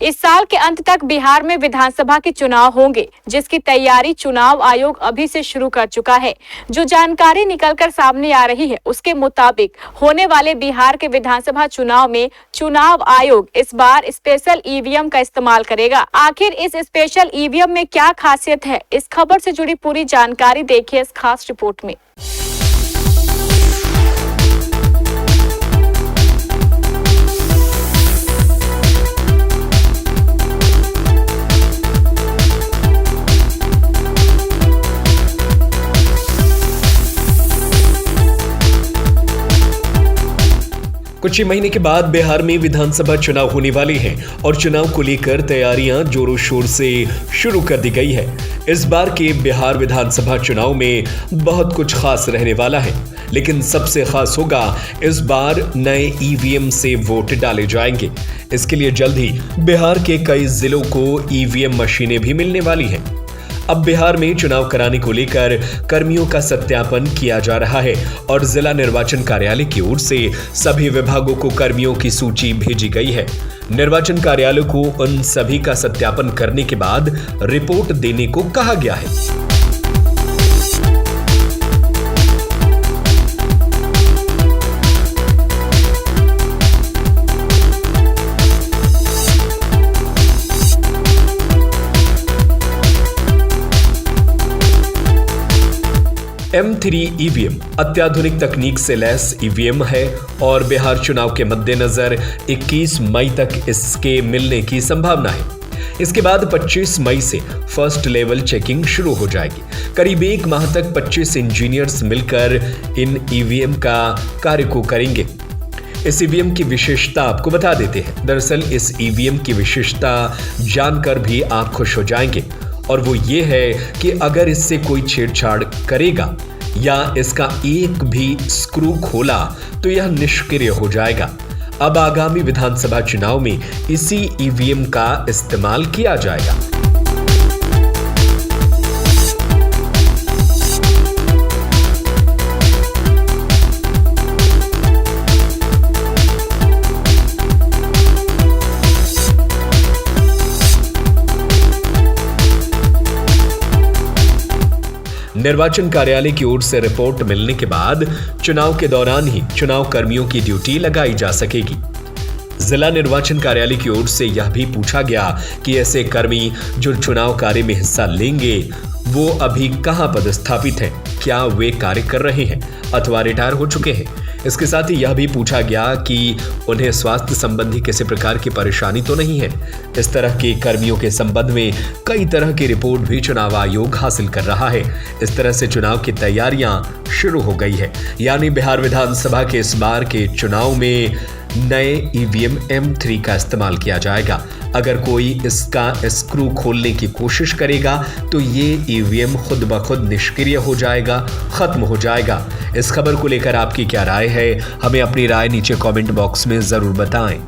इस साल के अंत तक बिहार में विधानसभा के चुनाव होंगे, जिसकी तैयारी चुनाव आयोग अभी से शुरू कर चुका है। जो जानकारी निकलकर सामने आ रही है, उसके मुताबिक होने वाले बिहार के विधानसभा चुनाव में चुनाव आयोग इस बार स्पेशल ईवीएम का इस्तेमाल करेगा। आखिर इस स्पेशल ईवीएम में क्या खासियत है, इस खबर से जुड़ी पूरी जानकारी देखिए इस खास रिपोर्ट में। कुछ ही महीने के बाद बिहार में विधानसभा चुनाव होने वाले हैं और चुनाव को लेकर तैयारियां जोरों शोर से शुरू कर दी गई है। इस बार के बिहार विधानसभा चुनाव में बहुत कुछ खास रहने वाला है, लेकिन सबसे खास होगा इस बार नए ईवीएम से वोट डाले जाएंगे। इसके लिए जल्द ही बिहार के कई जिलों को ईवीएम मशीनें भी मिलने वाली हैं। अब बिहार में चुनाव कराने को लेकर कर्मियों का सत्यापन किया जा रहा है और जिला निर्वाचन कार्यालय की ओर से सभी विभागों को कर्मियों की सूची भेजी गई है। निर्वाचन कार्यालय को उन सभी का सत्यापन करने के बाद रिपोर्ट देने को कहा गया है। M3 ईवीएम अत्याधुनिक तकनीक से लैस ईवीएम है और बिहार चुनाव के मद्देनजर 21 मई तक इसके मिलने की संभावना है। इसके बाद 25 मई से फर्स्ट लेवल चेकिंग शुरू हो जाएगी। करीब एक माह तक 25 इंजीनियर्स मिलकर इन ईवीएम का कार्य को करेंगे। इस ईवीएम की विशेषता आपको बता देते हैं। दरअसल इस ईवीएम की विशेषता जानकर भी आप खुश हो जाएंगे और वो ये है कि अगर इससे कोई छेड़छाड़ करेगा या इसका एक भी स्क्रू खोला तो यह निष्क्रिय हो जाएगा। अब आगामी विधानसभा चुनाव में इसी ईवीएम का इस्तेमाल किया जाएगा। निर्वाचन कार्यालय की ओर से रिपोर्ट मिलने के बाद चुनाव के दौरान ही चुनाव कर्मियों की ड्यूटी लगाई जा सकेगी। जिला निर्वाचन कार्यालय की ओर से यह भी पूछा गया कि ऐसे कर्मी जो चुनाव कार्य में हिस्सा लेंगे वो अभी कहां पदस्थापित हैं, क्या वे कार्य कर रहे हैं अथवा रिटायर हो चुके हैं। इसके साथ ही यह भी पूछा गया कि उन्हें स्वास्थ्य संबंधी किसी प्रकार की परेशानी तो नहीं है। इस तरह के कर्मियों के संबंध में कई तरह की रिपोर्ट भी चुनाव आयोग हासिल कर रहा है। इस तरह से चुनाव की तैयारियां शुरू हो गई है, यानी बिहार विधानसभा के इस बार के चुनाव में नए ईवीएम M3 का इस्तेमाल किया जाएगा। अगर कोई इसका स्क्रू खोलने की कोशिश करेगा तो ये ईवीएम खुद ब खुद निष्क्रिय हो जाएगा, खत्म हो जाएगा। इस खबर को लेकर आपकी क्या राय है, हमें अपनी राय नीचे कमेंट बॉक्स में जरूर बताएं।